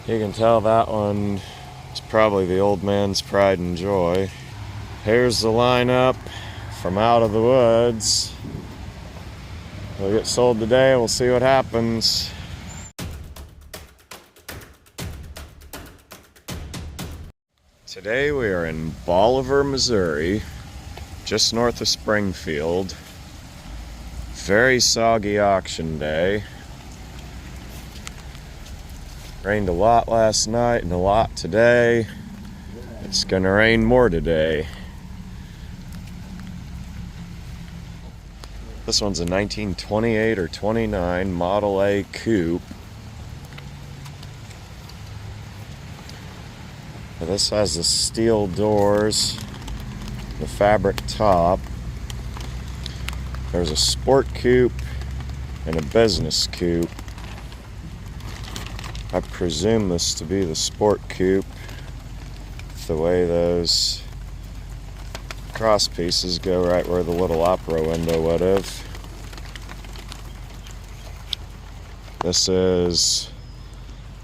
You can tell that one is probably the old man's pride and joy. Here's the lineup from out of the woods. It'll get sold today, we'll see what happens. Today we are in Bolivar, Missouri, just north of Springfield. Very soggy auction day. Rained a lot last night and a lot today. It's gonna rain more today. This one's a 1928 or 29 Model A coupe. This has the steel doors, the fabric top. There's a sport coupe and a business coupe. I presume this to be the sport coupe, the way those cross pieces go right where the little opera window would have. This is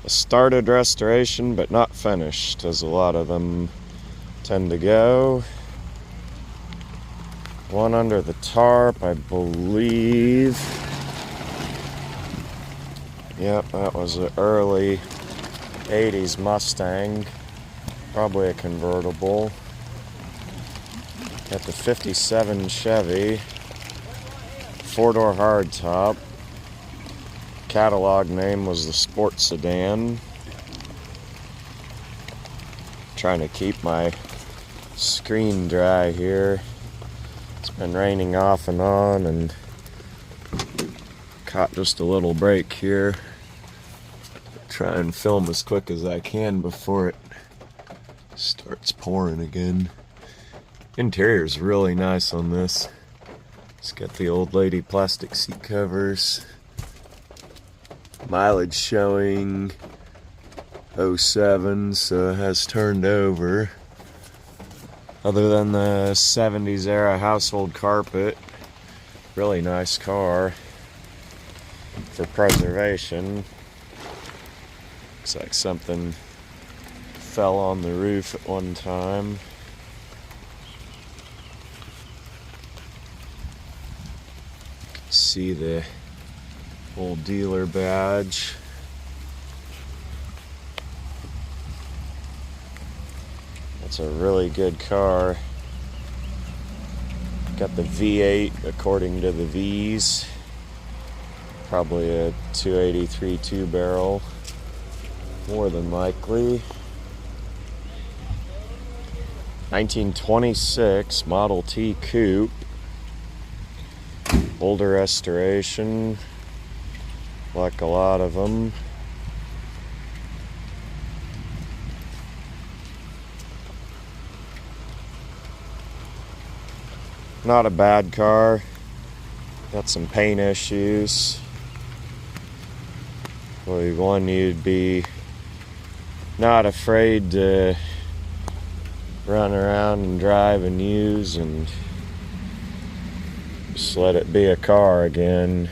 a started restoration but not finished, as a lot of them tend to go. One under the tarp, I believe. Yep, that was an early 80s Mustang, probably a convertible. Got the 57 Chevy, 4-door hardtop. Catalog name was the Sport Sedan. Trying to keep my screen dry here. It's been raining off and on, and caught just a little break here. Try and film as quick as I can before it starts pouring again. Interior's really nice on this. It's got the old lady plastic seat covers. Mileage showing 07, so it has turned over. Other than the 70s era household carpet, really nice car for preservation. Looks like something fell on the roof at one time. You can see the old dealer badge. That's a really good car. Got the V8 according to the V's. Probably a 283 two-barrel, more than likely. 1926 Model T coupe. Older restoration, like a lot of them. Not a bad car. Got some paint issues. Well, one you'd be not afraid to run around and drive and use, and just let it be a car again.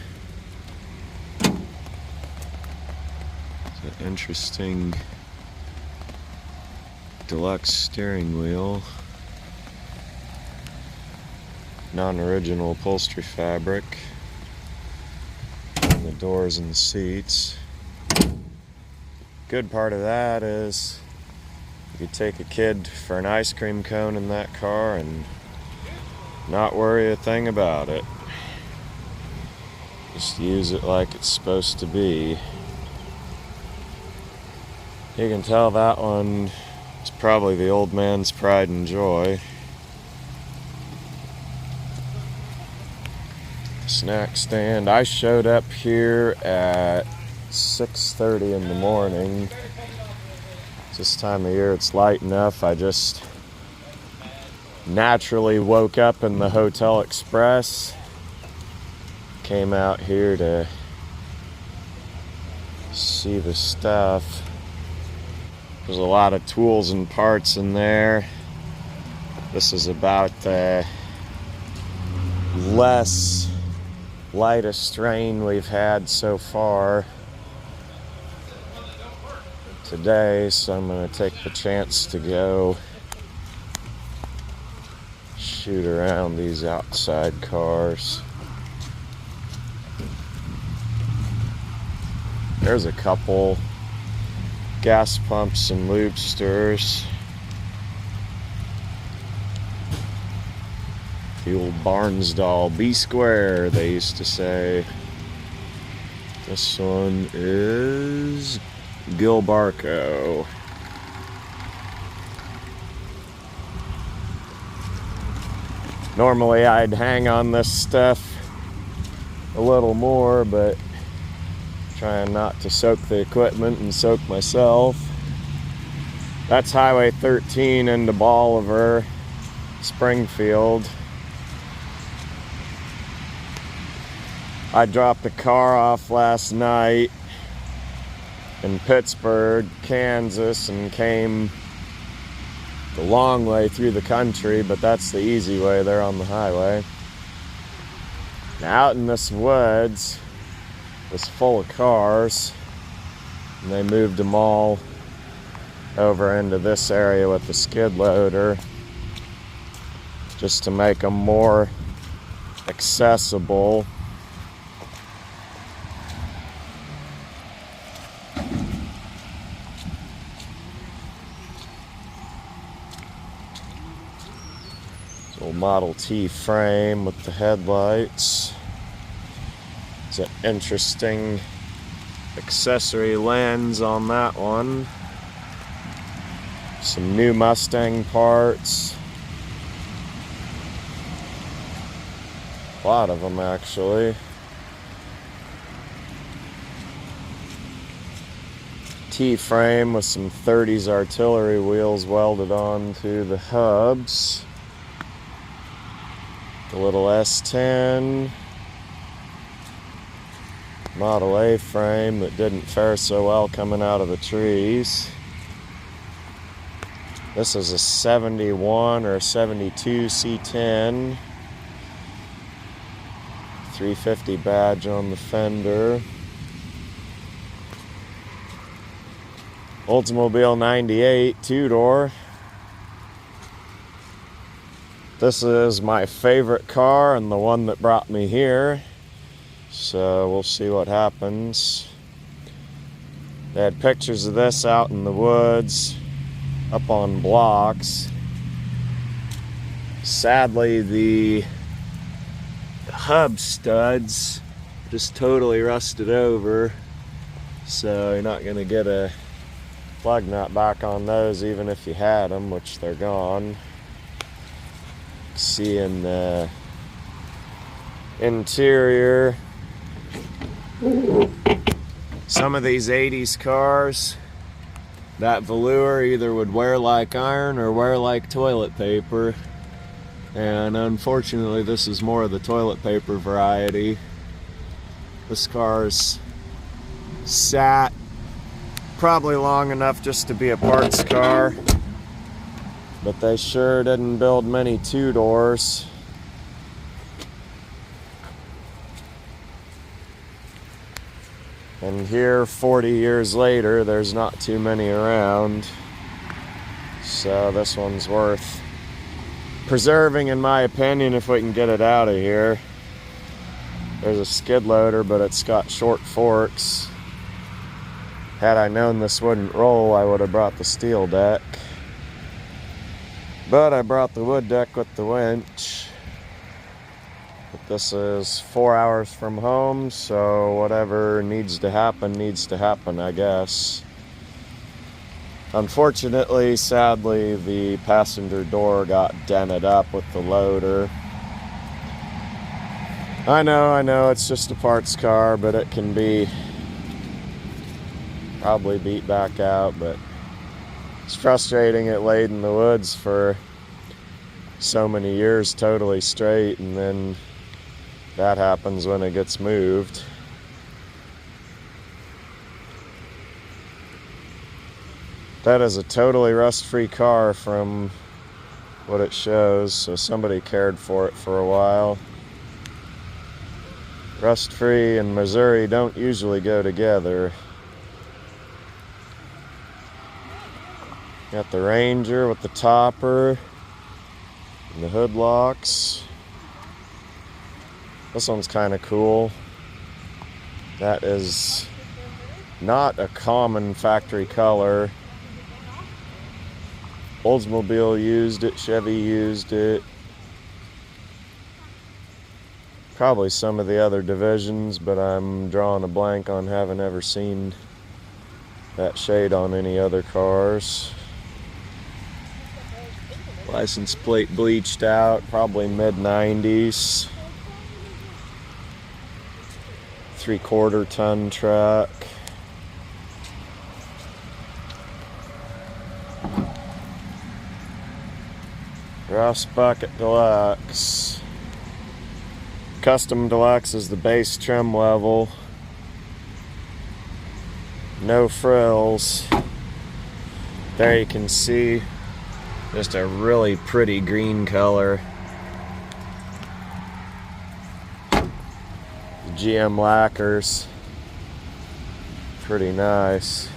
It's an interesting deluxe steering wheel. Non-original upholstery fabric on the doors and the seats. Good part of that is you could take a kid for an ice cream cone in that car and not worry a thing about it. Just use it like it's supposed to be. You can tell that one is probably the old man's pride and joy. Snack stand. I showed up here at 6:30 in the morning. This time of year it's light enough. I just naturally woke up in the Hotel Express. Came out here to see the stuff. There's a lot of tools and parts in there. This is about the lightest rain we've had so far. today, so I'm going to take the chance to go shoot around these outside cars. There's a couple gas pumps and lubesters. The old Barnsdall B square, they used to say. This one is Gilbarco. Normally I'd hang on this stuff a little more, but trying not to soak the equipment and soak myself. That's Highway 13 into Bolivar, Springfield. I dropped a car off last night in Pittsburgh, Kansas, and came the long way through the country, but that's the easy way there on the highway. Now out in this woods was full of cars, and they moved them all over into this area with the skid loader just to make them more accessible. Old Model T frame with the headlights. It's an interesting accessory lens on that one. Some new Mustang parts. A lot of them actually. T-frame with some 30s artillery wheels welded onto the hubs. The little S10 Model A frame that didn't fare so well coming out of the trees. This is a 71 or 72 C10. 350 badge on the fender. Oldsmobile 98 two-door. This is my favorite car and the one that brought me here, so we'll see what happens. They had pictures of this out in the woods, up on blocks. Sadly, the hub studs just totally rusted over, so you're not going to get a plug nut back on those even if you had them, which they're gone. See in the interior, some of these 80s cars, that velour either would wear like iron or wear like toilet paper, and unfortunately this is more of the toilet paper variety. This car's sat probably long enough just to be a parts car, but they sure didn't build many two-doors. And here, 40 years later, there's not too many around. So this one's worth preserving, in my opinion, if we can get it out of here. There's a skid loader, but it's got short forks. Had I known this wouldn't roll, I would have brought the steel deck. But I brought the wood deck with the winch. But this is 4 hours from home, so whatever needs to happen, I guess. Unfortunately, sadly, the passenger door got dented up with the loader. I know, it's just a parts car, but it can be probably beat back out, but it's frustrating. It laid in the woods for so many years totally straight, and then that happens when it gets moved. That is a totally rust-free car from what it shows, so somebody cared for it for a while. Rust-free and Missouri don't usually go together. Got the Ranger with the topper and the hood locks. This one's kind of cool. That is not a common factory color. Oldsmobile used it, Chevy used it. Probably some of the other divisions, but I'm drawing a blank on having ever seen that shade on any other cars. License plate bleached out, probably mid-90s. 3/4 ton truck. Rust Bucket Deluxe. Custom Deluxe is the base trim level. No frills. There you can see just a really pretty green color. GM lacquers. Pretty nice.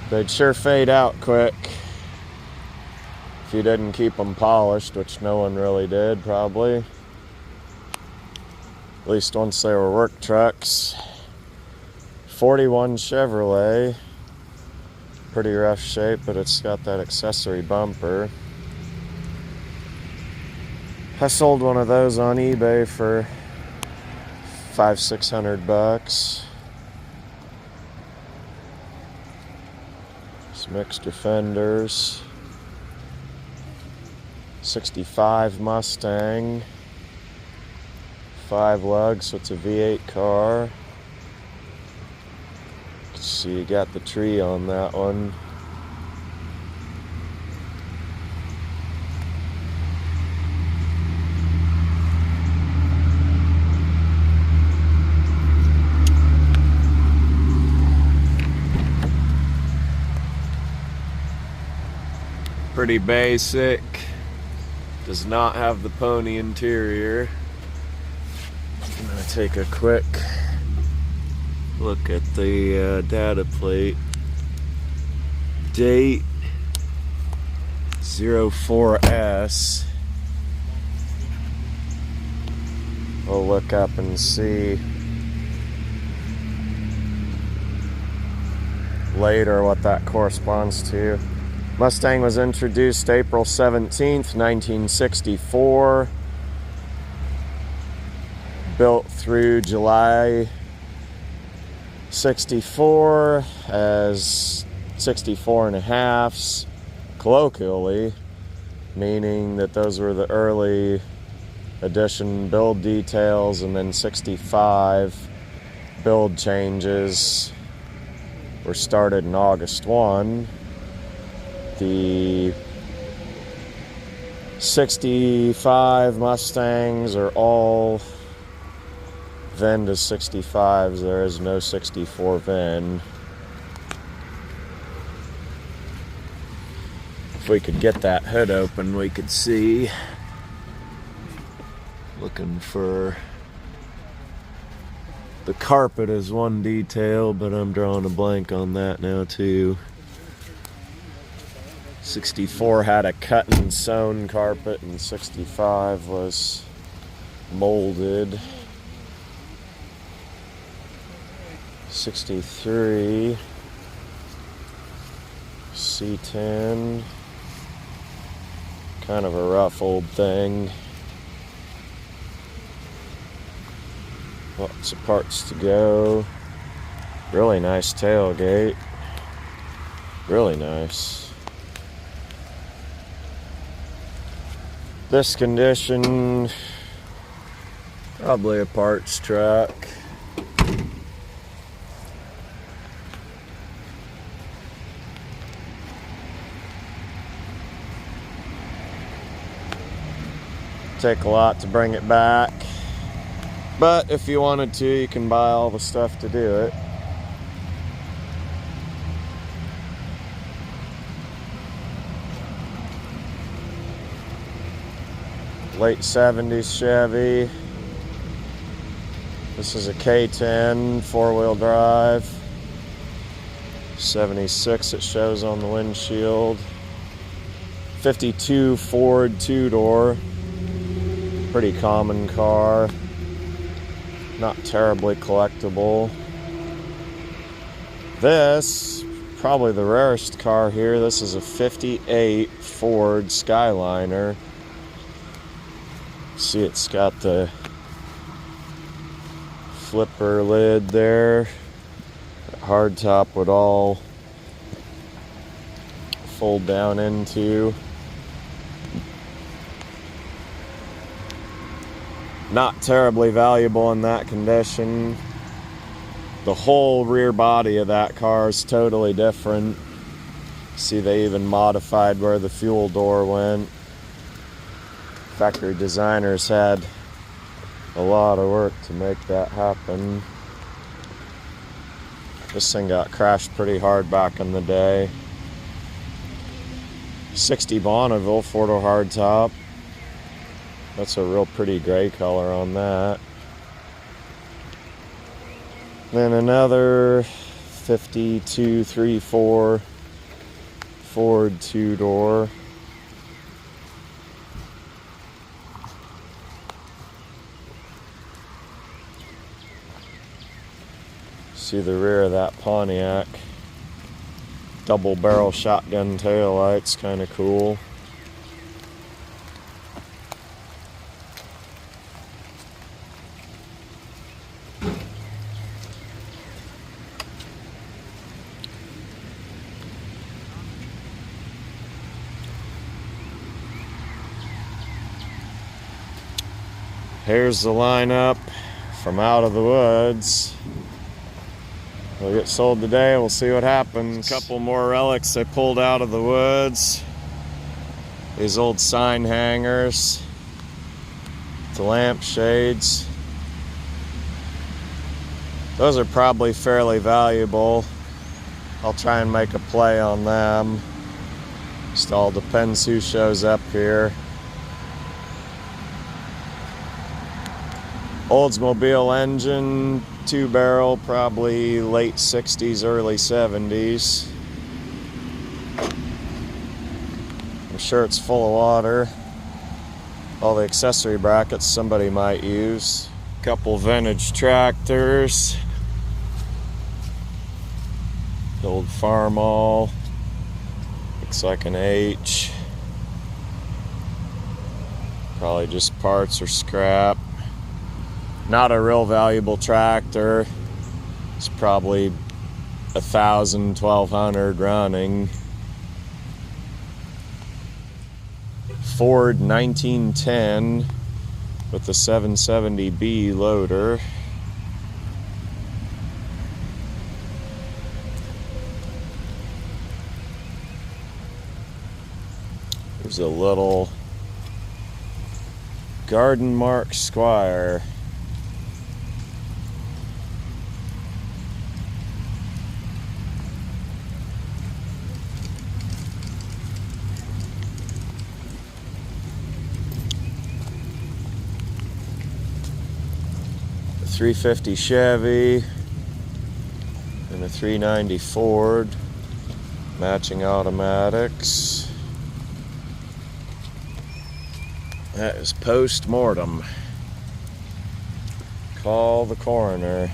They'd sure fade out quick if you didn't keep them polished, which no one really did, probably. At least once they were work trucks. 41 Chevrolet. Pretty rough shape, but it's got that accessory bumper. I sold one of those on eBay for $500-600 bucks. Some extra fenders. 65 Mustang. 5 lugs, so it's a V8 car. So you got the tree on that one. Pretty basic. Does not have the pony interior. I'm gonna take a quick look at the data plate. Date 04S. We'll look up and see later what that corresponds to. Mustang was introduced April 17th, 1964. Built through July 64 as 64 and a halves, colloquially, meaning that those were the early edition build details, and then 65 build changes were started in August 1. The 65 Mustangs are all VIN to 65s. There is no 64 VIN. If we could get that hood open, we could see. Looking for the carpet is one detail, but I'm drawing a blank on that now too. 64 had a cut and sewn carpet, and 65 was molded. 63 C10, kind of a rough old thing. Lots of parts to go. Really nice tailgate. Really nice. This condition, probably a parts truck. Take a lot to bring it back, but if you wanted to, you can buy all the stuff to do it. Late 70s Chevy. This is a K10 4-wheel drive. 76 it shows on the windshield. 52 Ford two-door. Pretty common car. Not terribly collectible. This, probably the rarest car here. This is a 58 Ford Skyliner. See, it's got the flipper lid there. Hardtop would all fold down into. Not terribly valuable in that condition. The whole rear body of that car is totally different. See, they even modified where the fuel door went. Factory designers had a lot of work to make that happen. This thing got crashed pretty hard back in the day. 60 Bonneville, four-door hardtop. That's a real pretty gray color on that. Then another 52 3.4 Ford two-door. See the rear of that Pontiac. Double barrel shotgun taillights, kind of cool. Here's the lineup from out of the woods. They'll get sold today, we'll see what happens. A couple more relics they pulled out of the woods. These old sign hangers. The lampshades. Those are probably fairly valuable. I'll try and make a play on them. Just all depends who shows up here. Oldsmobile engine, two-barrel, probably late 60s, early 70s. I'm sure it's full of water. All the accessory brackets somebody might use. Couple vintage tractors. The old Farmall. Looks like an H. Probably just parts or scrap. Not a real valuable tractor. It's probably 1,000, 1,200 running. Ford 1910 with the 770B loader. There's a little Garden Mark Squire. A 350 Chevy and a 390 Ford, matching automatics. That is post-mortem. Call the coroner.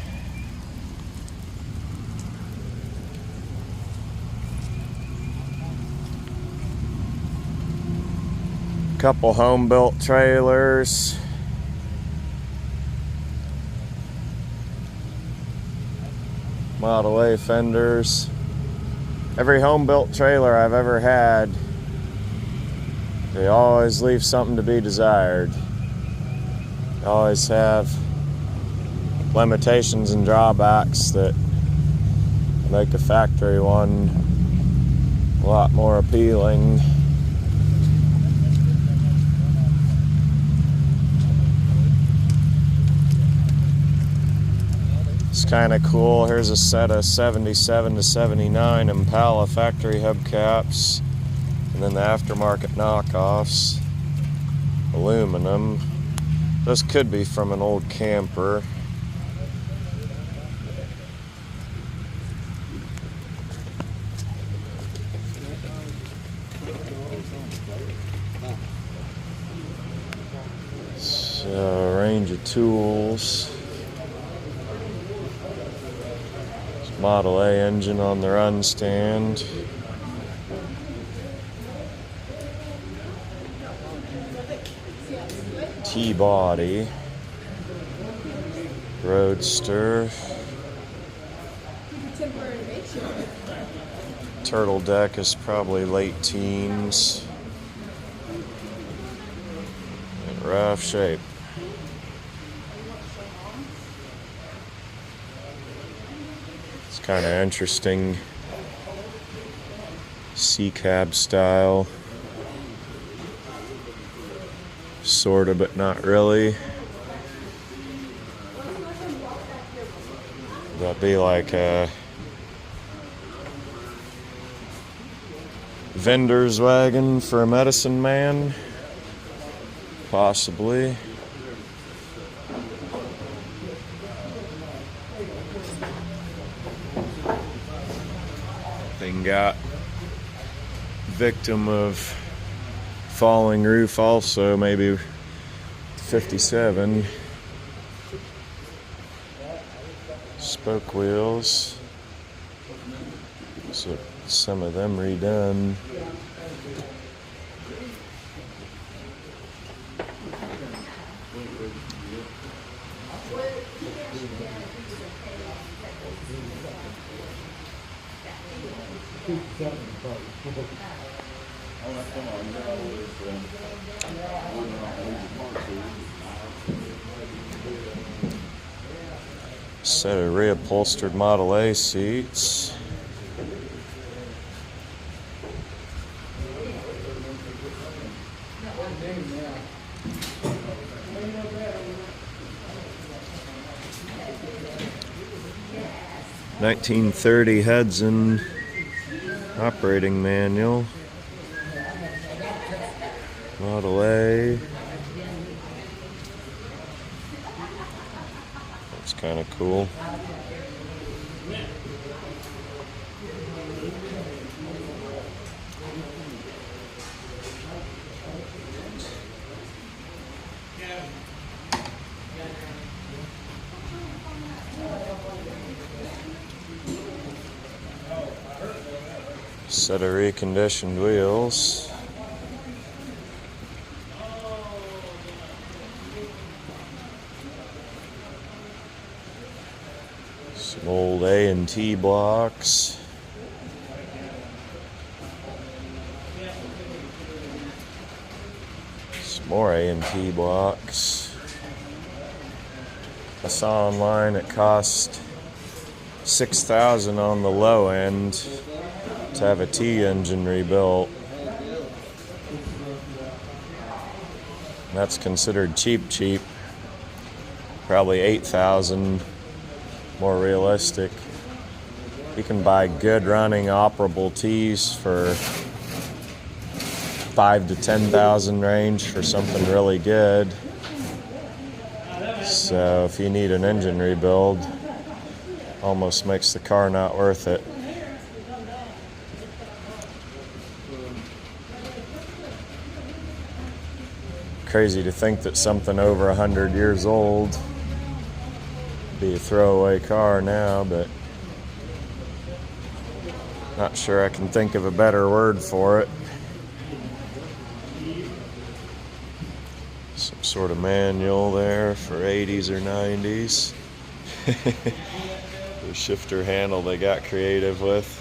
Couple home-built trailers. Model A fenders. Every home-built trailer I've ever had, they always leave something to be desired. They always have limitations and drawbacks that make a factory one a lot more appealing. It's kind of cool. Here's a set of 77 to 79 Impala factory hubcaps. And then the aftermarket knockoffs, aluminum. Those could be from an old camper. Range of tools. Model A engine on the run stand. T-body. Roadster. Turtle deck is probably late teens. In rough shape. It's kind of interesting. C-cab style. Sorta, but not really. That'd be like a vendor's wagon for a medicine man, possibly. Thing got victim of falling roof also, maybe 57. Spoke wheels. So some of them redone. Set of reupholstered Model A seats. (1930) Hudson operating manual. Model A. That's kind of cool. Set of reconditioned wheels. Some old A&T blocks. Some more A&T blocks. I saw online it cost $6,000 on the low end to have a T engine rebuilt. That's considered cheap. Probably $8,000 more realistic. You can buy good running operable T's for $5,000 to $10,000 range for something really good. So if you need an engine rebuild, almost makes the car not worth it. Crazy to think that something over 100 years old would be a throwaway car now, but not sure I can think of a better word for it. Some sort of manual there for 80s or 90s. The shifter handle they got creative with.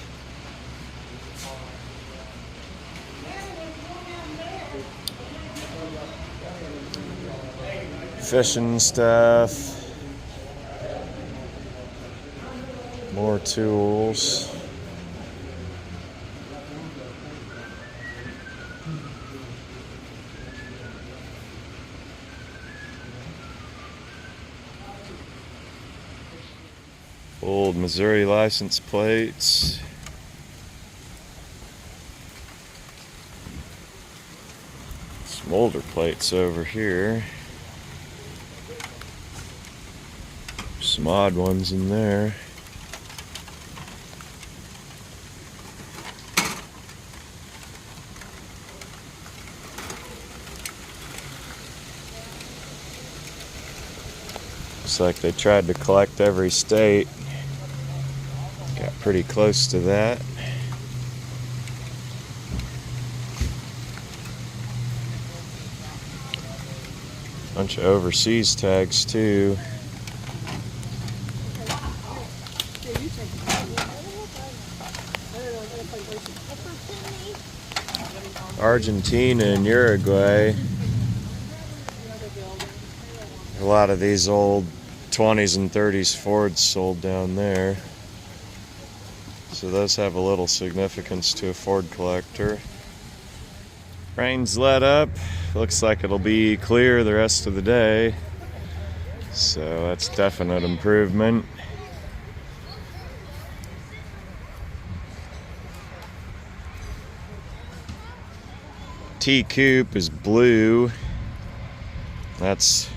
Fishing stuff, more tools. Old Missouri license plates. Some older plates over here. Some odd ones in there. Looks like they tried to collect every state. Got pretty close to that. Bunch of overseas tags too. Argentina and Uruguay. A lot of these old 20s and 30s Fords sold down there. So those have a little significance to a Ford collector. Rain's let up. Looks like it'll be clear the rest of the day. So that's definite improvement. T-Coupe is blue. That's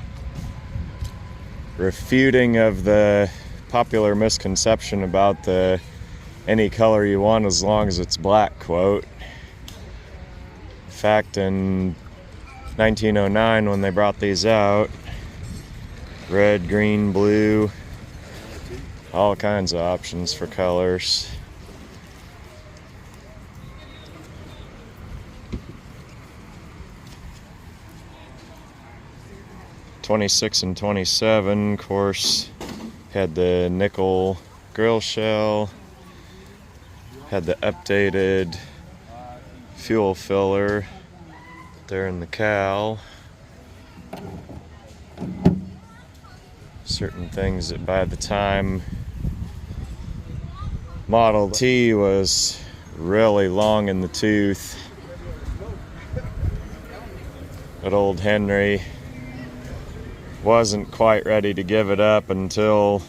refuting of the popular misconception about the any color you want as long as it's black quote. In fact, in 1909 when they brought these out, red, green, blue, all kinds of options for colors. '26 and '27, of course, had the nickel grill shell, had the updated fuel filler there in the cowl. Certain things that by the time Model T was really long in the tooth, but old Henry wasn't quite ready to give it up until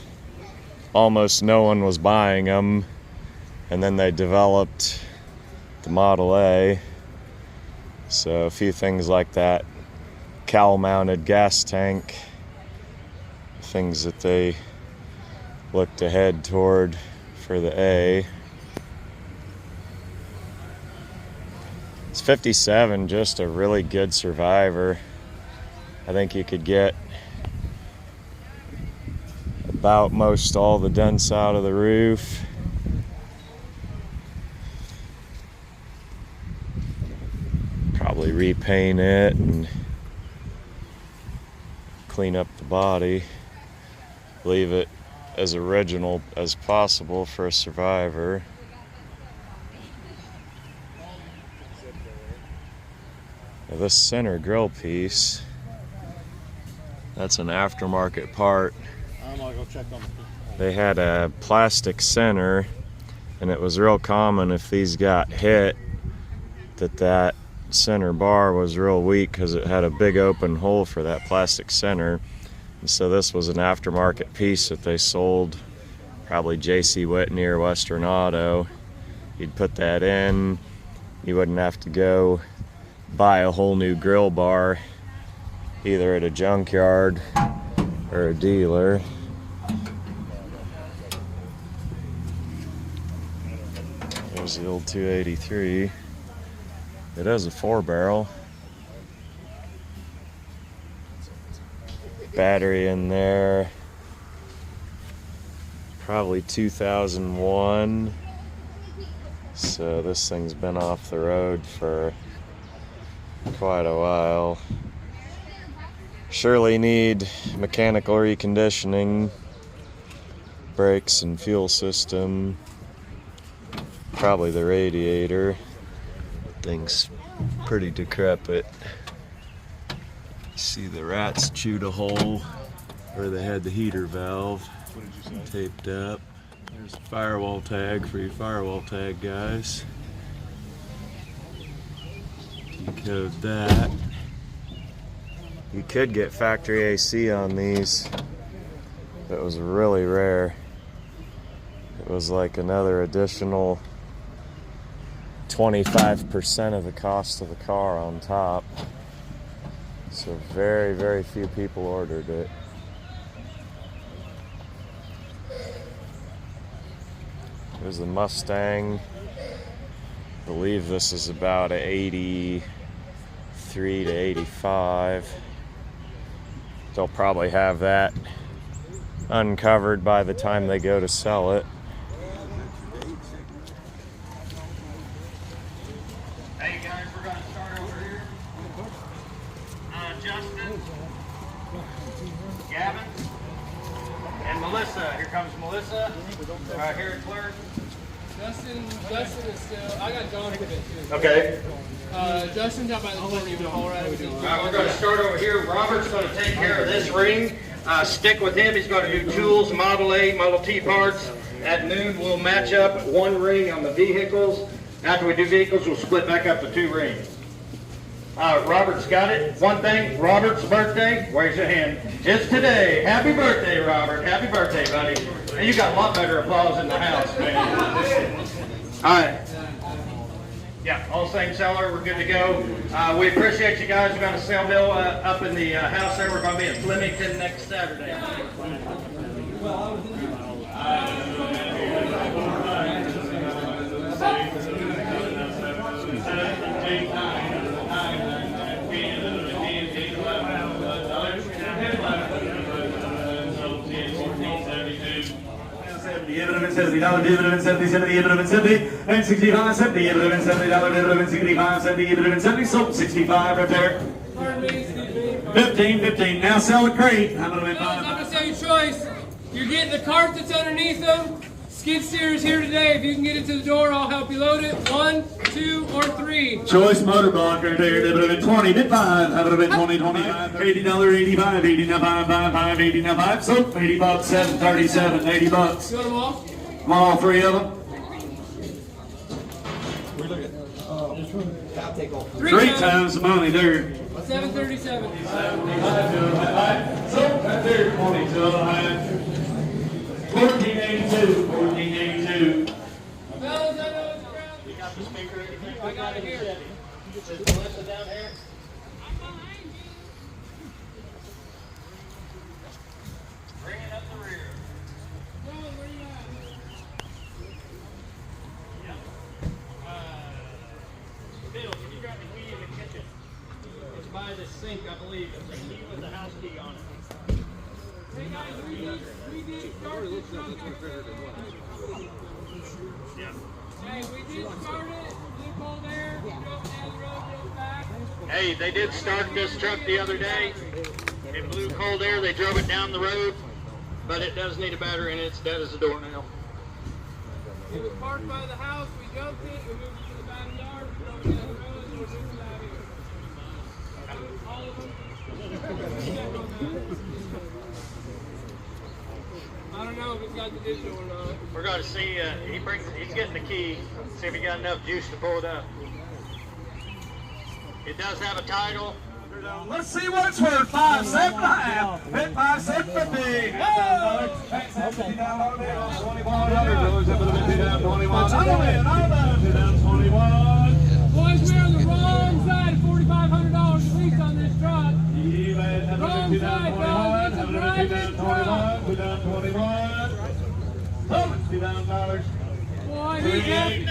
almost no one was buying them, and then they developed the Model A. So a few things like that cowl mounted gas tank, things that they looked ahead toward for the A. It's 57, just a really good survivor. I think you could get about most all the dents out of the roof. Probably repaint it and clean up the body. Leave it as original as possible for a survivor. Now this center grill piece, that's an aftermarket part. They had a plastic center, and it was real common if these got hit that center bar was real weak because it had a big open hole for that plastic center. And so this was an aftermarket piece that they sold, probably J.C. Whitney or Western Auto. You'd put that in, you wouldn't have to go buy a whole new grill bar either at a junkyard or a dealer. There's the old 283. It is a 4-barrel. Battery in there, probably 2001. So this thing's been off the road for quite a while. Surely need mechanical reconditioning, brakes and fuel system, probably the radiator. Thing's pretty decrepit. See the rats chewed a hole where they had the heater valve taped up. There's a firewall tag for you firewall tag guys. Decode that. You could get factory AC on these, but it was really rare. It was like another additional 25% of the cost of the car on top. So very, very few people ordered it. There's the Mustang. I believe this is about a 83 to 85. They'll probably have that uncovered by the time they go to sell it. Hey guys, we're going to start over here. Justin, Gavin, and Melissa. Here comes Melissa. Right here at clerk. Justin is still. I got John for it too. Okay. Justin's out by the corner. You all right? We're going to start over here. Robert's going to take care of this ring. Stick with him. He's going to do tools, Model A, Model T parts. At noon, we'll match up one ring on the vehicles. After we do vehicles, we'll split back up to 2 rings. Robert's got it. One thing, Robert's birthday, raise your hand. It's today. Happy birthday, Robert. Happy birthday, buddy. And you got a lot better applause in the house, man. All right. Yeah, all same seller. We're good to go. We appreciate you guys. We're going to sell bill up in the house there. We're going to be in Flemington next Saturday. $70, dividend $70, dividend $70, and $65, $70, dividend $70, dividend $65, $70, dividend $70, sold $65 right there. 15. Now sell a crate. I'm gonna sell your choice. You're getting the cart that's underneath them. Skid steer is here today. If you can get it to the door, I'll help you load it. 1, 2, or 3. Choice motor block right there. Dividend 20, bid 5. Have it been 20, 25, $80, 85, 89, 5, 89, sold $80, $737, $80. You want them all? All 3 of them. 3 times the money there. 737. So right there, 22 on the high. 1482. Fellas, I know it's around. You got the speaker? I got it here. Is Melissa down here? Bring it up the rear. Bill, can you grab the key in the kitchen? It's by the sink, I believe. It's a key with the house key on it. Hey guys, we did start this truck. Yeah. Hey, we did start it. Blue cold air. We drove down the road, drove back. Hey, they did start this truck the other day. It blew cold air. They drove it down the road, but it does need a battery and it's dead as a doornail. It was parked by the house. We jumped it. We moved it to the backyard. We drove it down the road. And we're moving it out here. All of them. I don't know if it's got the digital or not. We're going to see. He's getting the key. See if he got enough juice to pull it up. It does have a title. Let's see what it's worth. 5, 7 and a half. Hit 5, 7, 50. Boys, we're on the wrong side of $4,500 at least on this truck. Wrong side, fellas. It's a private truck. Boy, he's happy.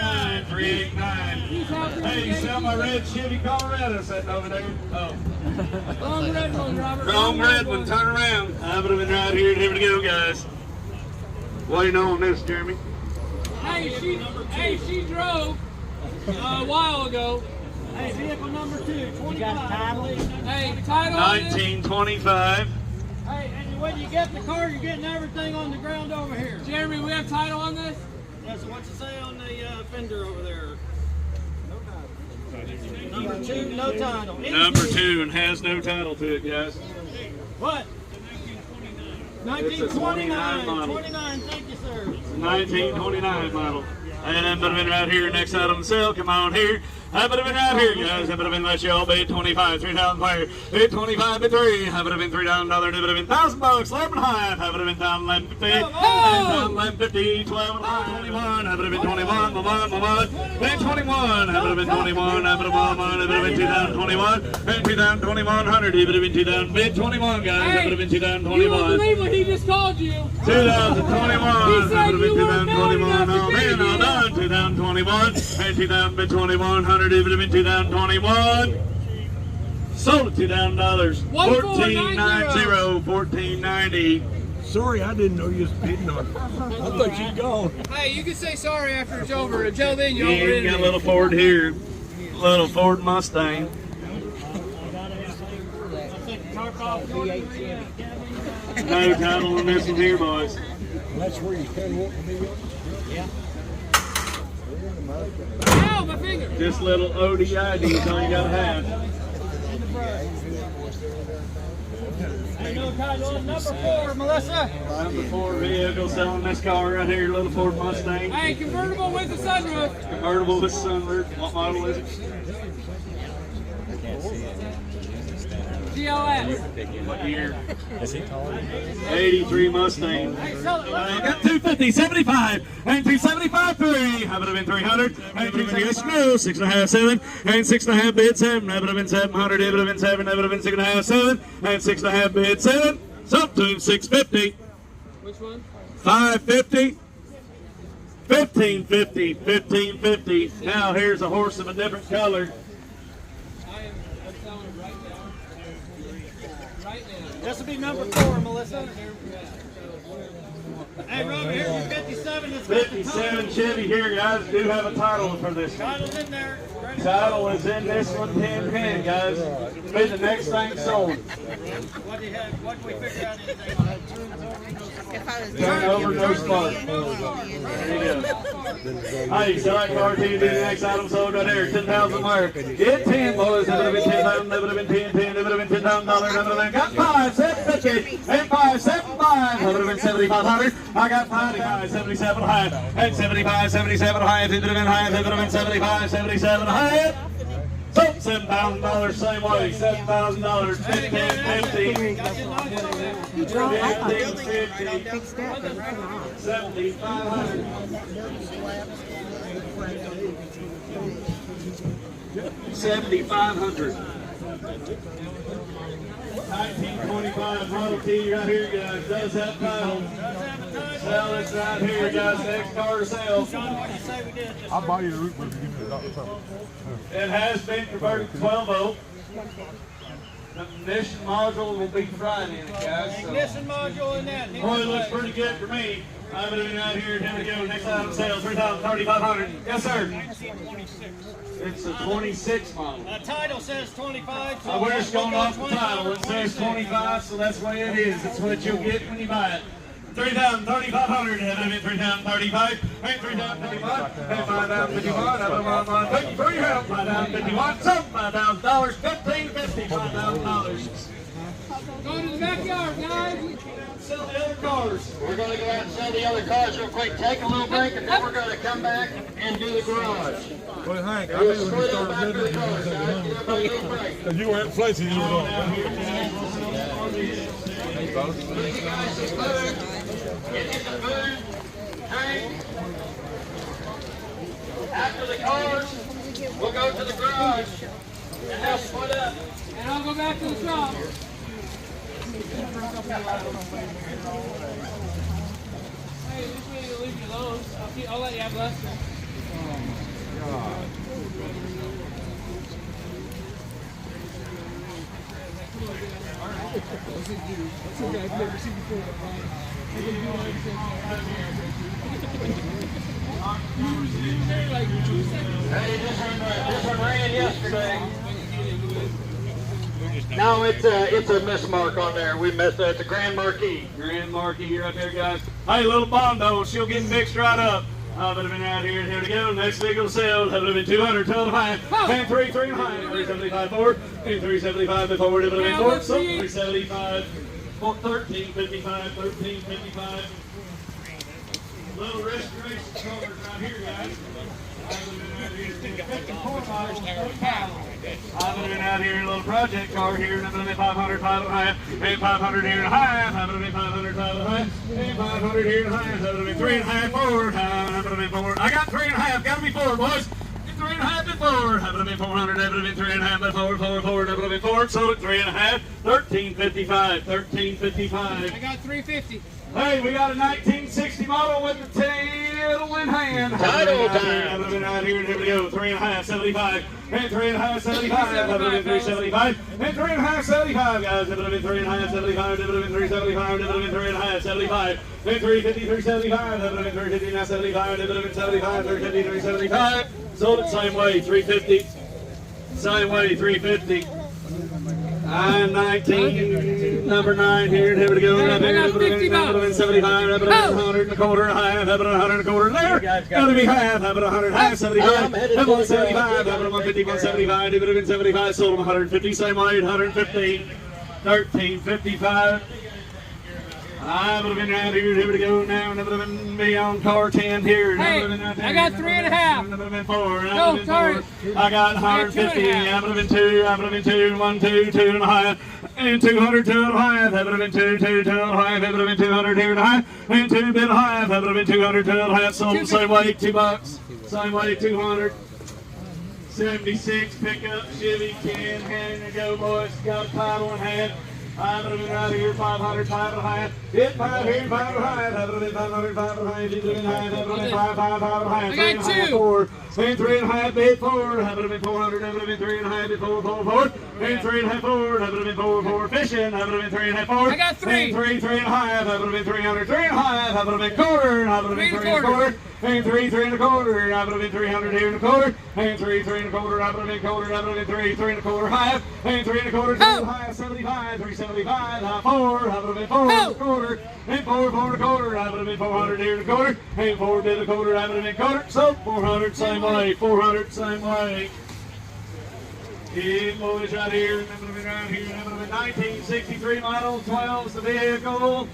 389. Hey, you sell my red Chevy Colorado sitting over there? Oh. Wrong red one, Robert. Wrong red one, turn around. I would have been right here. Here we go, guys. What do you know on this, Jeremy? Hey, she drove a while ago. Hey, vehicle number 2, 25. Hey, title on this? 1925. Hey, and when you get the car, you're getting everything on the ground over here. Jeremy, we have title on this? Yeah, so what's it say on the fender over there? Number 2, no title. Number 2 and has no title to it, guys. What? 1929. It's a 29 model. 29, thank you, sir. 1929 model. And that would have been right here next item to sell. Come on here. I would have been right here, guys. I would have been let you all bid 25, $3 player. Bid 25, bid 3. I would have been $3 dollar. It would have been $1,000, 11 high. I would have been down 1150. Down 1150, 12 and high, 21. I would have been 21, bid 21. I would have been 21. I would have been 2021. And 2021, it would have been 2000. Bid 21, guys. I would have been 2021. You won't believe what he just called you. 2021. He said you weren't man enough to Oh man, bid all you. done. 2021. And 2000 bid 2100. It would have been 2021. Sold at $2,000. 1490. 1490. sorry, I didn't know you was bidding on it. I thought you'd gone. Hey, you can say sorry after it's over. Until then, you're Yeah, over you got a it. little Ford here. Little Ford Mustang. No title on this one here, boys. That's where you kind of want to be. Ow, my finger. Just little ODI is all you gotta have. No title on number 4, Melissa. Number 4 vehicle selling this car right here, little Ford Mustang. Hey, convertible with a sunroof. Convertible with sunroof. What model is it? GLS. What year? 83 Mustang. Hey, sell it. I got 250, 75, and 275, 3. That would have been 300, and 250, no, 6.5, 7, and 6.5 bid 7. That would have been 700, it would have been 7, that would have been 6.5, 7, and 6.5 bid 7. So to 650, Which one? 550, 1550, 1550. Now here's a horse of a different color. I'm selling it right now. Right now. This will be number 4, Melissa. Hey, Robert, here's your 57. That's got the 57 Chevy here, guys. Do have a title for this one. title's in there. Ready? Title is in this one, 10-10, guys. Be the next thing sold. What do you have? What do we figure out anything? Turn over, no spark. There you go. Hey, select car to the next item sold right there, 10,000 wire. Get 10, boys. That would have been 10,000. That would have been 10, 10. That would have been $10,000. That would have been got 5, 750, and 5, 7, 5. That would have been 7,500. I got 55, 77 high, and 75, 77 high. It would have been high. It would have been 75, 77 high. So $7,000 same way, $7,000, 1550, 1550, 7,500, 7,500. 1925 Model T right here, guys. Does have title. Sell this right here, guys. Next car to sell. I'll buy you the root beer if you give me $1. It has been converted to 12 volt. The ignition module will be fried in it, guys. So. Ignition module in that. Boy, it looks pretty good for me. I'm going to be out here. Here we go. Next item sales, 3,500. Yes, sir. 1926. It's a 26 model. Title says 25. So We're just going off the 25. title. It says 25, so that's the way it is. It's what you'll get when you buy it. 3,500, and then 3,035, and 3,035, and 5,051, and 5,053, and 5,051, so $5,000, 1,550, $5,000. Go to the backyard, guys. Sell the other cars. We're going to go out and sell the other cars real quick, take a little break, and then we're going to come back and do the garage. Well, Hank, I We'll knew when you split up started after the bidding, cars, guys. Get everybody a little break. because you weren't placing you were on. Get in the food, tank. After the cars, we'll go to the garage, and they'll split up. And I'll go back to the shop. Hey, this way to leave you alone. I'll let you have Lester. Hey, this one ran yesterday. No, it's a mismark on there. We missed it. It's a Grand Marquis. Grand Marquis right there, guys. Hey, little Bondo, she'll get mixed right up. I would have been out here, and here we go. Next vehicle sales, that would have been 200, 205, and 3, 305, 375, 4, and 375 before it would have been 4, so 375, 1355, 1355. Little restoration covers right here, guys. I would have been out here, 54 miles, 45. I would have been out here in a little project car here, and I would have been 500, 5.5, and 500 here and a half. I would have been 500, 5.5, and 500 here and a half. That would have been 3.5, 4. I would have been 4. I got 3.5. Got to be 4, boys. 3.5 bid 4. Have it been 400. Have it been 3.5 bid 4. 4. Have it been 4. Sold at 3.5. 13.55. 13.55. I got 350. Hey, we got a 1960 model with the title in hand. Title time. Have it been right here. Here we go. 3.5. 75. And 3.5, 75, have it been 375, and 3.5, 75, guys, have it been 3.5, 75, have it been 375, have it been 3.5, 75, and 350, 375, have it been 350, now 75, have it been 75, 350, 375, sold it same way, 350, same way, 350. I'm 19, number 9 here, here we go. I got 50 bucks. 75, have it 100 and a quarter, half, have it 100 and a quarter there. Gotta be half, have it 100, half, 75, have it 175, have it 150, 175, have it 75, sold them 150, same way, 115, 13.55. I would have been right here, here we go now, never have been me on car 10 here. Hey, I got 3.5. Never have been 4, No, sorry. I got 150, I would have been 2, I would have been 2, 1, 2, 2.5, and 200, 2.5, I would have been 2, 2, 2.5, I would have been 200 here and a half, and 2 bid 1/2, I would have been 200, 2.5, sold the same way, $2, same way, 200. 76 pickup Chevy 10, hand to go, boys, got a title in hand. I would have been right here, 500, 5.5. Hit 5 here, 5.5. Have it been 500, 5.5. Hit 3.5. Have it been 5, 5, 5.5. I got 2. 4. And 3.5, bid 4. Have it been 400. Have it been 3.5, bid 4, 4, 4. And 3.5, 4. Have it been 4, 4. Fishing. Have it been 3.5, 4. I got 3. And 3, 3.5. Have it been 300, 3.5. Have it been quarter. Have it been 3 and a quarter. And 3, 3 and a quarter. Have it been 300 here and a quarter. And 3, 3 and a quarter. Have it been quarter. Have it been 3, 3 and a quarter. Half. And 3 and a quarter. Half. 75. 375. 4. Have it been 4 and a quarter. And 4, 4 and a quarter. Have it been 400 here and a quarter. And 4 bid a quarter. Have it been quarter. So 400 same way. 400 same way. It boys right here. Never been right here. Never been 1963 model. 12's the vehicle.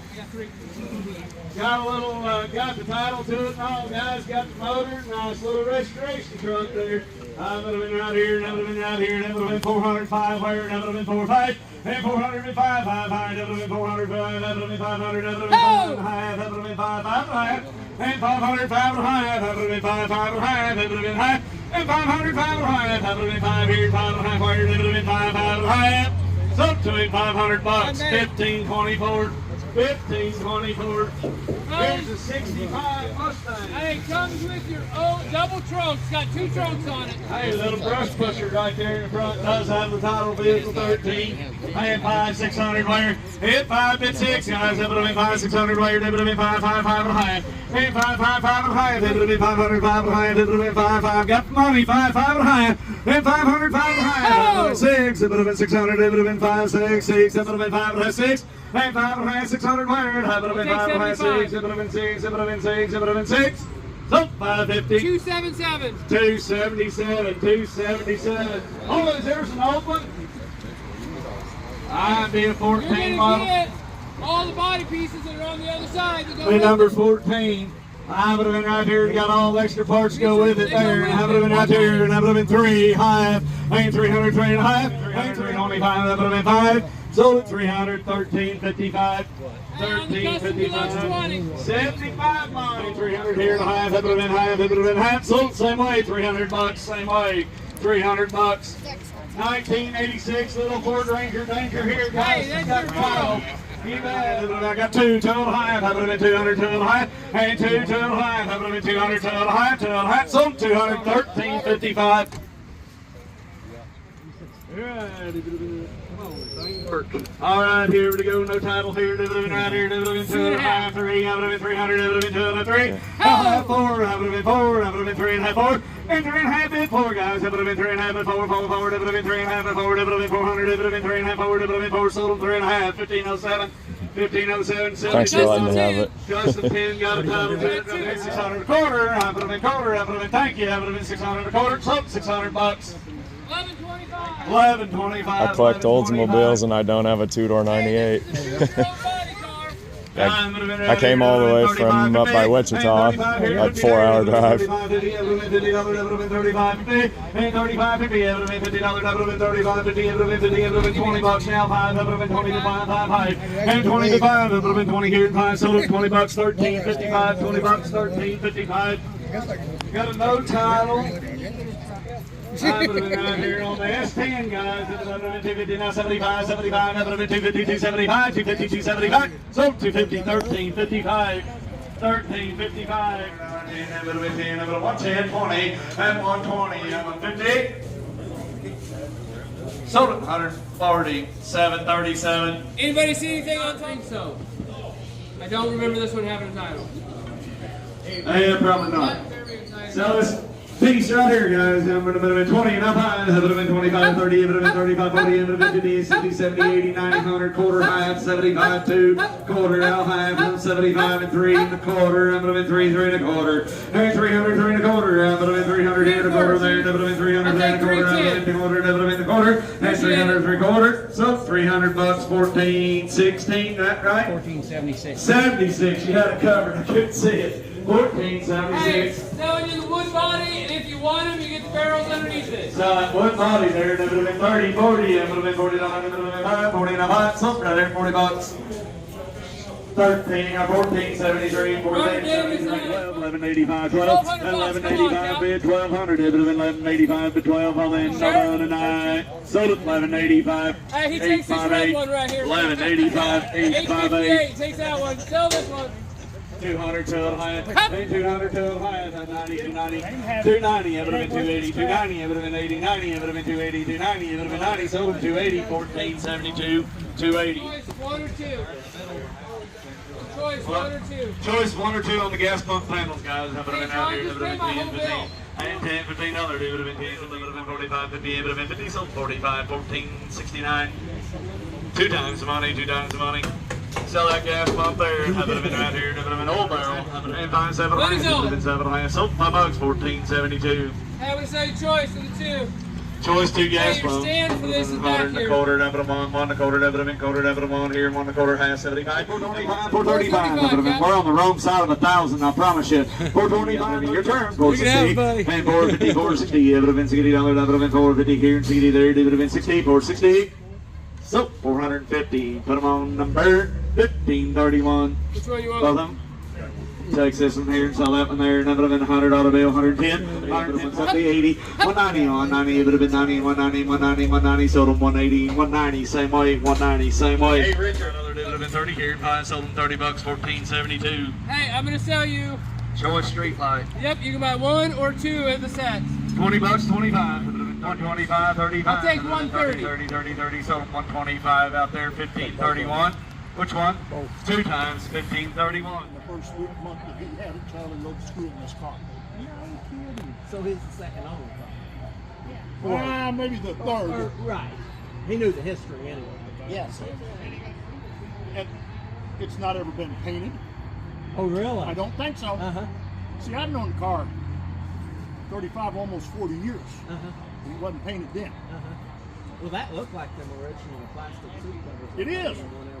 Got a little, got the title to it and all, guys. Got the motor, nice little registration truck there. I've never been right here, never been right here, never been 405 where, never been 405, and 405, 5 high, never been 405, never been 500, never been 5 high, never been 5 high, and 500, 5 high, never been 5 high, never been high, and 500, 5 high, never been 5 here, 5 high where, never been 5 high. So to him, $500, 1524. 1524. Here's a 65 Mustang. Hey, it comes with your own double trunks. Got 2 trunks on it. Hey, a little brush pusher right there in the front does have the title vehicle 13. And 5, 600 wire. Hit 5, bid 6, guys. That would have been 5, 600 wire. That would have been 5, 5, 5 and a half. And 5, 5, 5 and a half. That would have been 500, 5 and a half. That would have been 5, 5. Got the money, 5, 5 and a half. And 500, 5 and a half. That would have been 6. That would have been 600. That would have been 5, 6, 6. That would have been 5 and a half, 6. And 5 and a half, 600 wire. That would have been 5 and a half, 6. That would have been 6. That would have been 6. That would have been 6. So 550. 277. 277. 277. Oh, is there an open? I'd be a You're 14 going to model. get all the body pieces that are on the other side. That go Be with number it. 14. I would have been right here and got all the extra parts to go with it there. And I would have been right here and I would have been 3 high. And 300, 3 and a half. And 325. That would have been 5. Sold at 300, 1355. 1355. 75 money. 300 here and a half. That would have been half. That would have been half. Sold same way. $300 same way. $300. 1986 little Ford Ranger tanker here, guys. Hey, that's your title. I got 2, 2 and a half. That would have been 200, 2 and a half. And 2, 2 and a half. That would have been 200, 2 and a half. 2 and a half. Sold 200, 1355. All right, here we go. No title here. Right here. 2.5, 3. I would have been 300. I would have been 203. 4. I would have been 4. I would have been 3.5, 4. And 3.5 bid 4, guys. That would have been 3.5 bid 4, 4, 4. That would have been 3.5 bid 4. That would have been 400. That would have been 3.5, 4. That would have been 4. Sold them 3.5. 1507. 1507. Thanks for letting me have it. Justin Penn got a title to it. 600 a quarter. I would have been quarter. I would have been thank you. I would have been 600 a quarter. Sold $600. 1125. 1125. I collect Oldsmobiles and I don't have a 2-door 98. I came all the way from up by Wichita, like 4-hour drive. $20 now, 5, that would have been 20 to 5, 5 high, and 20 to 5, that would have been 20 here, 5, sold it $20, 13.55, $20, 13.55. Got a no title. I would have been right here on the S10, guys. It would have been 250, now 75, 75. That would have been 250, 275, 250, 275. So 250, 13, 55. 13, 55. And that would have been 10. That would have 110, 20, and 120, and 150. Sold it 140, 737. Anybody see anything on top? So. I don't remember this one having a title. Yeah, probably not. So this piece right here, guys, it would have been 20 and up high, it would have been 25, 30, it would have been 35, 40, it would have been 50, 60, 70, 80, 90, 100, quarter half, 75, 2, quarter, out half, 75 and 3 and a quarter, it would have been 3, 3 and a quarter, and 300, 3 and a quarter, it would have been 300 and a quarter there, it would have been 300 and a quarter, it would have been a quarter, it would have been a quarter, and 300 and a quarter, so 300 bucks, 14, 16, that right? 1476. 76, you had it covered, I couldn't see it. 1476. Hey, selling you the wood body, and if you want them, you get the barrels underneath it. So that wood body there, that would have been 30, 40, that would have been 49, that would have been 5, 49, something right there, 40 bucks. 13, 14, 73, 14, 73, 12, 1185, 12, 1185, bid 1200, it would have been 1185, bid 12, all in, tonight. Sold it 1185. Hey, he takes this red one right here. 1185, 858. Takes that one. Sell this one. 200 to the highest, 200 to the highest, 90, 290, 290, it would have been 280, 290, it would have been 80, 90, it would have been 280, 290, it would have been 90, sold it 280, 1472, 280. Choice one or two. Choice one or two. Choice one or two on the gas pump panels, guys. That would have been out here, that would have been 10, 15, and 10, 15 other, it would have been 10, it would have been 45, 50, it would have been 50, sold 45, 14, 69. 2 times the money, 2 times the money. Sell that gas pump there. That would have been right here. That would have been old barrel. That would have been 5, 7, 9. That would have been 7, 9. Sold $5, 1472. Hey, we say choice of the two. Choice 2 gas Hey, your pump. stand for this is 100 back and a here. quarter. That would have been 1 and a quarter. That would have been quarter. That would have been here. 1 and a quarter. Half 75. 425. 435. That would have been. We're on the wrong side of 1,000. I promise you. 425. Your turn. 460. And 450. 460. It would have been $60. That would have been 450 here and 60 there. It would have been 60. 460. So 450. Put them on number 1531. Which one you want? Both of them. Take this one here and sell that one there. And that would have been $100 bill, 110, 170, 80, 190 on 90. It would have been 90, 190, 190, 190. Sold them 180, 190, same way, 190, same way. Hey, Richard, another day would have been 30 here. Pine sold them $30, 1472. Hey, I'm gonna sell you. Choice street light. Yep, you can buy 1 or 2 at the sets. $20, 25. 125, 35. I'll take 130. 30, 30, 30. Sold them 125 out there, 1531. Which one? Both. 2 times, 1531. The first month that he had it, Charlie loaded screw in this car. No kidding. So he's the second owner. Well, maybe the third. Right. He knew the history anyway. Yes. And it's not ever been painted. Oh, really? I don't think so. Uh-huh. See, I've known the car 35, almost 40 years. Uh-huh. And it wasn't painted then. Uh-huh. Well, that looked like them original plastic seat covers. It is. Whenever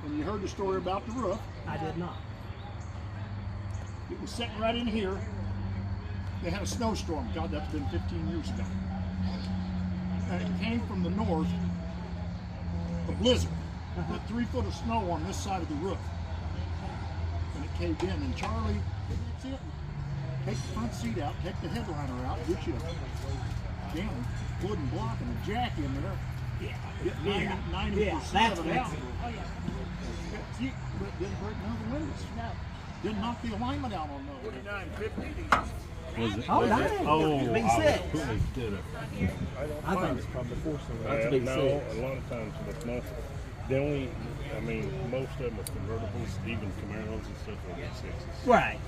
And you heard the story about the roof. I did not. It was sitting right in here. They had a snowstorm. God, that's been 15 years ago. And it came from the north, a blizzard. Put 3 foot of snow on this side of the roof. And it caved in. And Charlie, that's it. Take the front seat out, take the headliner out, get you a damn wooden block and a jack in there. Get 90% of it out. Oh, yeah. But it didn't break none of the windows. No. Didn't knock the alignment out on those. 4950. Oh, nice. Oh, V6. did it. I think it's probably 4 cylinder. That's No, V6. a lot of times with most, the only, I mean, most of them are convertibles, even Camaros and stuff like V6s. Right.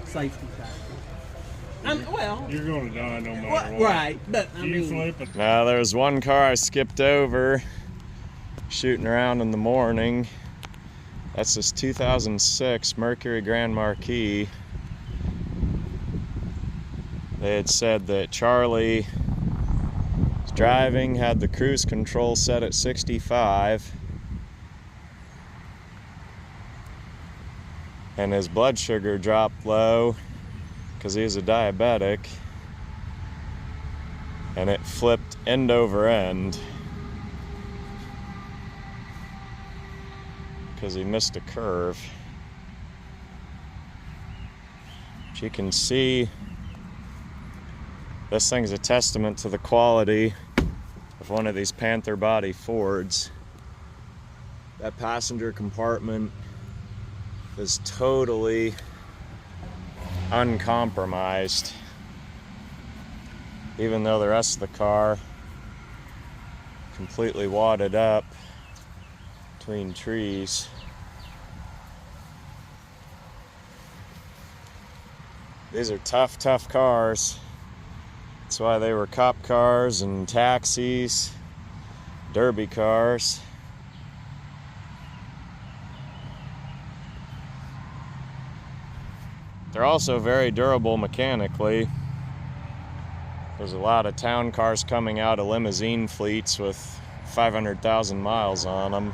Safety factor. Well, You're going to die no matter what. right, but I You mean, flip it. Now there's one car I skipped over shooting around in the morning. That's this 2006 Mercury Grand Marquis. They had said that Charlie was driving, had the cruise control set at 65, and his blood sugar dropped low because he's a diabetic, and it flipped end over end because he missed a curve. But you can see This thing's a testament to the quality of one of these Panther body Fords. That passenger compartment is totally uncompromised, even though the rest of the car completely wadded up between trees. These are tough, tough cars. That's why they were cop cars and taxis, derby cars. They're also very durable mechanically. There's a lot of town cars coming out of limousine fleets with 500,000 miles on them.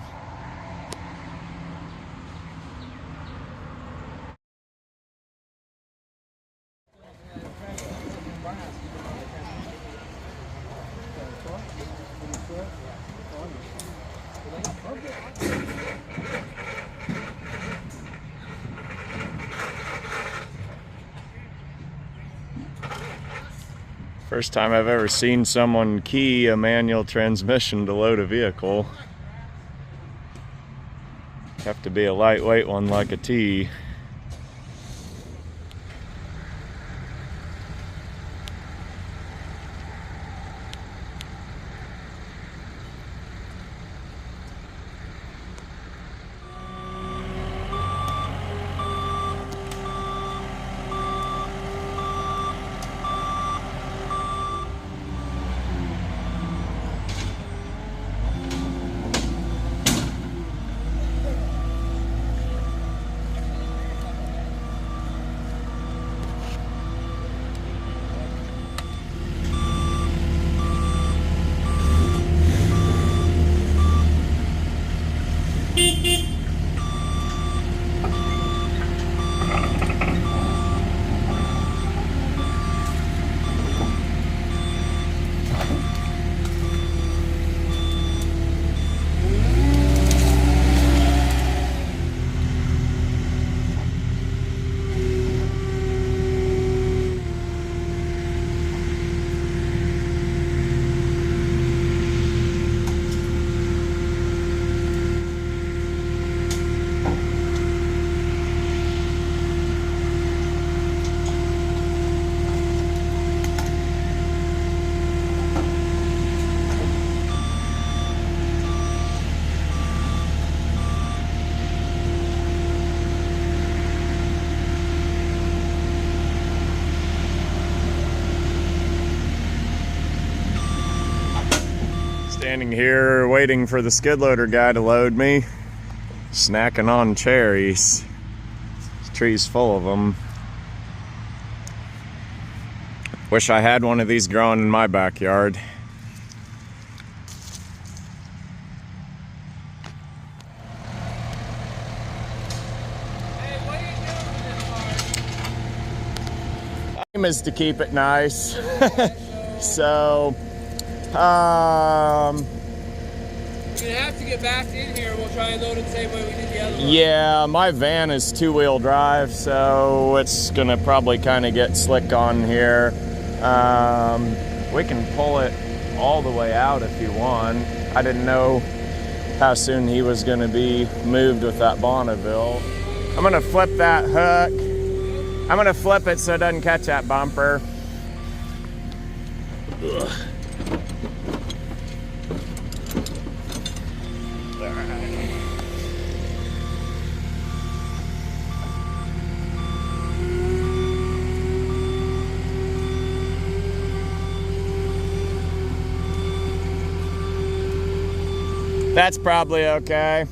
First time I've ever seen someone key a manual transmission to load a vehicle. Have to be a lightweight one like a T. Standing here waiting for the skid loader guy to load me, snacking on cherries. This tree's full of them. Wish I had one of these growing in my backyard. Hey, what are you doing with this car? Aim is to keep it nice. So You're gonna have to get back in here. We'll try and load it the same way we did the other one. yeah, my van is two-wheel drive, so it's gonna probably kind of get slick on here. We can pull it all the way out if you want. I didn't know how soon he was gonna be moved with that Bonneville. I'm gonna flip that hook. I'm gonna flip it so it doesn't catch that bumper. Ugh. That's probably okay.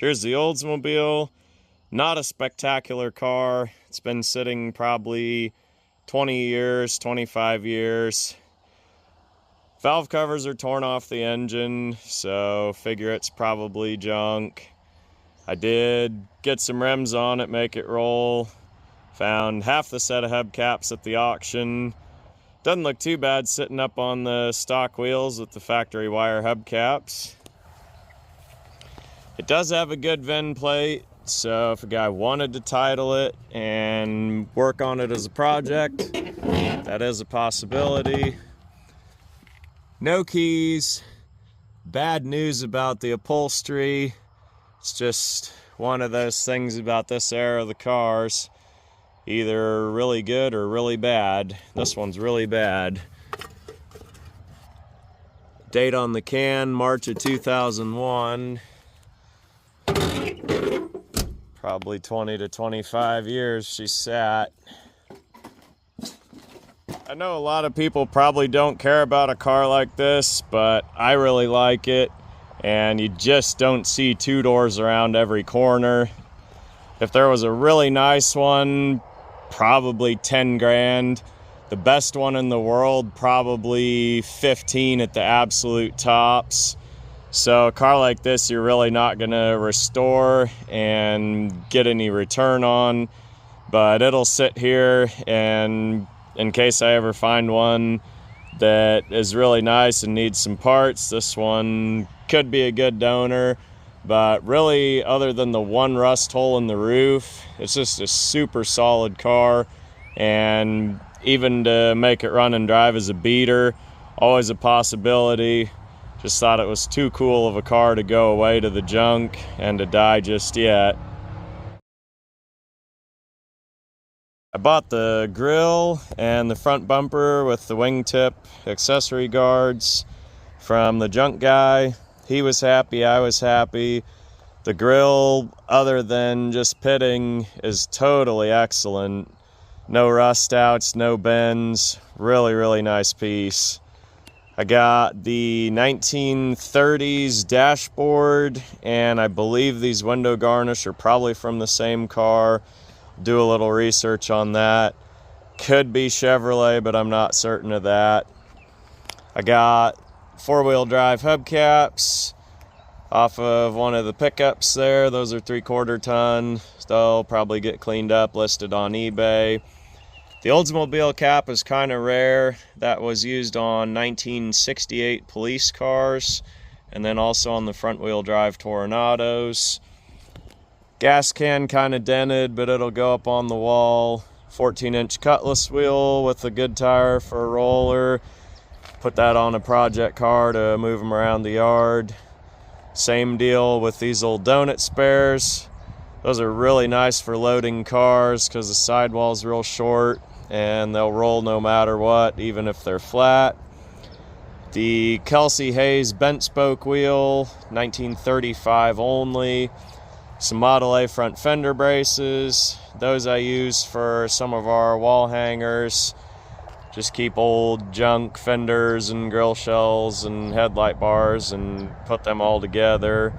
Here's the Oldsmobile. Not a spectacular car. It's been sitting probably 20 years, 25 years. Valve covers are torn off the engine, so figure it's probably junk. I did get some rims on it, make it roll. Found half the set of hubcaps at the auction. Doesn't look too bad sitting up on the stock wheels with the factory wire hubcaps. It does have a good VIN plate, so if a guy wanted to title it and work on it as a project, that is a possibility. No keys. Bad news about the upholstery. It's just one of those things about this era of the cars. Either really good or really bad. This one's really bad. Date on the can, March of 2001. Probably 20 to 25 years she sat. I know a lot of people probably don't care about a car like this, but I really like it. And you just don't see two doors around every corner. If there was a really nice one, probably 10 grand. The best one in the world, probably 15 at the absolute tops. So a car like this, you're really not gonna restore and get any return on, but it'll sit here, and in case I ever find one that is really nice and needs some parts, this one could be a good donor. But really, other than the one rust hole in the roof, it's just a super solid car. And even to make it run and drive as a beater, always a possibility. Just thought it was too cool of a car to go away to the junk and to die just yet. I bought the grill and the front bumper with the wingtip accessory guards from the junk guy. He was happy, I was happy. The grill, other than just pitting, is totally excellent. No rust outs, no bends. Really, really nice piece. I got the 1930s dashboard, and I believe these window garnish are probably from the same car. Do a little research on that. Could be Chevrolet, but I'm not certain of that. I got four-wheel drive hubcaps off of one of the pickups there. Those are 3/4 ton. They'll probably get cleaned up, listed on eBay. The Oldsmobile cap is kind of rare. That was used on 1968 police cars, and then also on the front-wheel drive Torenados. Gas can kind of dented, but it'll go up on the wall. 14-inch Cutlass wheel with a good tire for a roller. Put that on a project car to move them around the yard. Same deal with these old donut spares. Those are really nice for loading cars because the sidewall's real short and they'll roll no matter what, even if they're flat. The Kelsey Hayes bent spoke wheel, 1935 only. Some Model A front fender braces. Those I use for some of our wall hangers. Just keep old junk fenders and grill shells and headlight bars and put them all together.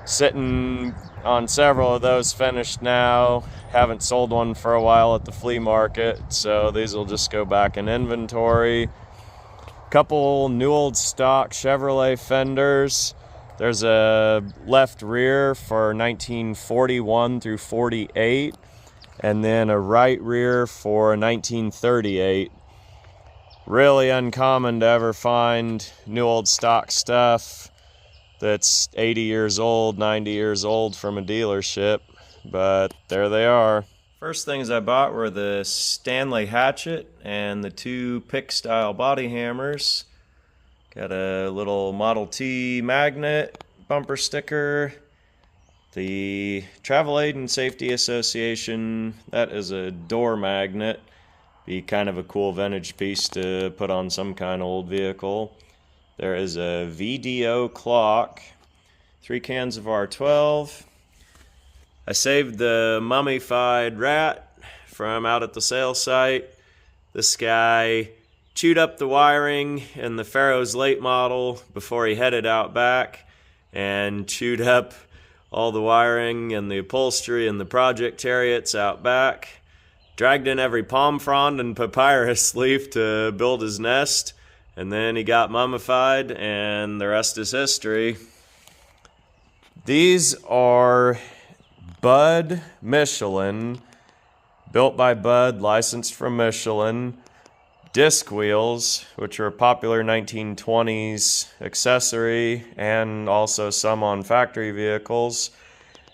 Sitting on several of those finished now. Haven't sold one for a while at the flea market, so these will just go back in inventory. Couple new old stock Chevrolet fenders. There's a left rear for 1941 through 48, and then a right rear for 1938. Really uncommon to ever find new old stock stuff that's 80 years old, 90 years old from a dealership, but there they are. First things I bought were the Stanley hatchet and the two pick style body hammers. Got a little Model T magnet bumper sticker. The Travel Aid and Safety Association, that is a door magnet. Be kind of a cool vintage piece to put on some kind of old vehicle. There is a VDO clock, 3 cans of R12. I saved the mummified rat from out at the sale site. This guy chewed up the wiring in the Pharaoh's late model before he headed out back, and chewed up all the wiring and the upholstery and the project chariots out back. Dragged in every palm frond and papyrus leaf to build his nest, and then he got mummified, and the rest is history. These are Bud Michelin, built by Bud, licensed from Michelin, disc wheels, which are a popular 1920s accessory and also some on factory vehicles.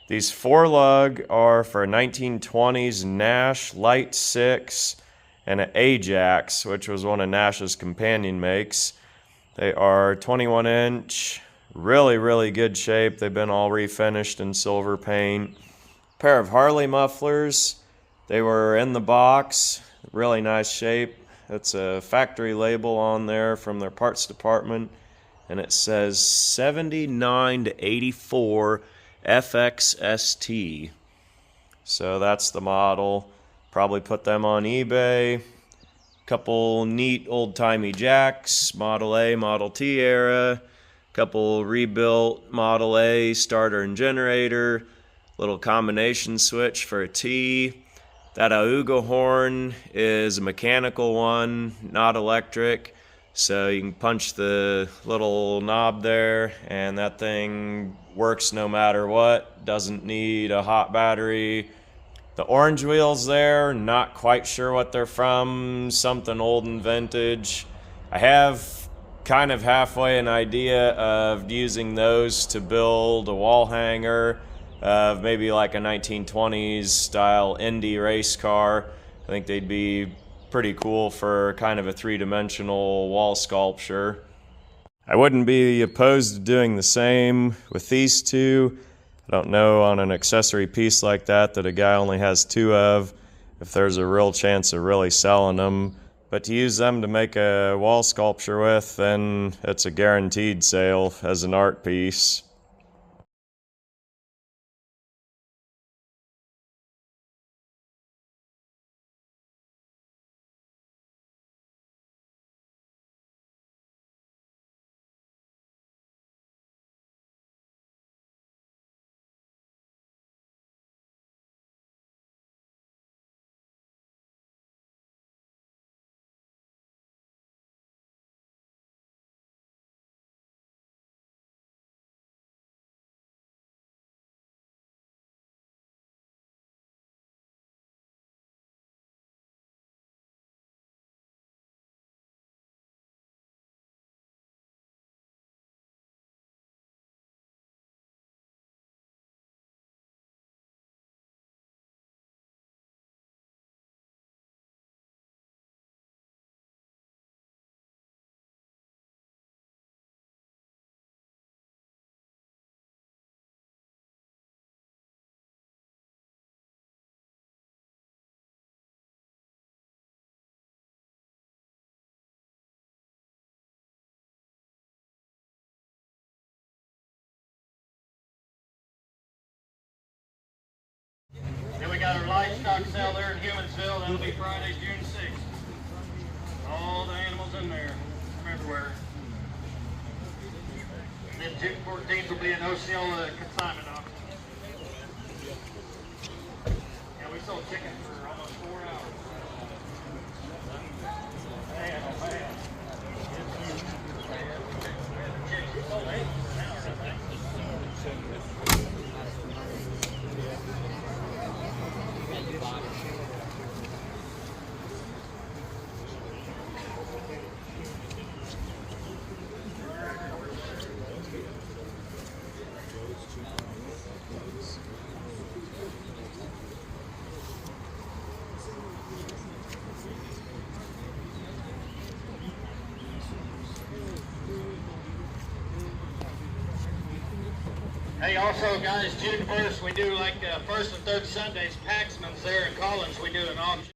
These 4-lug are for a 1920s Nash Light 6 and an Ajax, which was one of Nash's companion makes. They are 21-inch, really good shape. They've been all refinished in silver paint. Pair of Harley mufflers. They were in the box, really nice shape. That's a factory label on there from their parts department, and it says 79 to 84 FXST. So that's the model. Probably put them on eBay. Couple neat old-timey jacks, Model A, Model T era. Couple rebuilt Model A starter and generator. Little combination switch for a T. That Auga horn is a mechanical one, not electric. So you can punch the little knob there and that thing works no matter what. Doesn't need a hot battery. The orange wheels there, not quite sure what they're from. Something old and vintage. I have kind of halfway an idea of using those to build a wall hanger of maybe like a 1920s style Indy race car. I think they'd be pretty cool for kind of a three-dimensional wall sculpture. I wouldn't be opposed to doing the same with these two. I don't know on an accessory piece like that a guy only has 2 of, if there's a real chance of really selling them. But to use them to make a wall sculpture with, then it's a guaranteed sale as an art piece. Then we got our livestock sale there in Humansville. That'll be Friday, June 6th. All the animals in there from everywhere. And then June 14th will be an Osceola consignment auction. Yeah, we sold chicken for almost 4 hours. Man. Chicks sold 8 now, I think. Hey, also, guys, June 1st, we do like first and third Sundays, Paxman's there in Collins. We do an auction.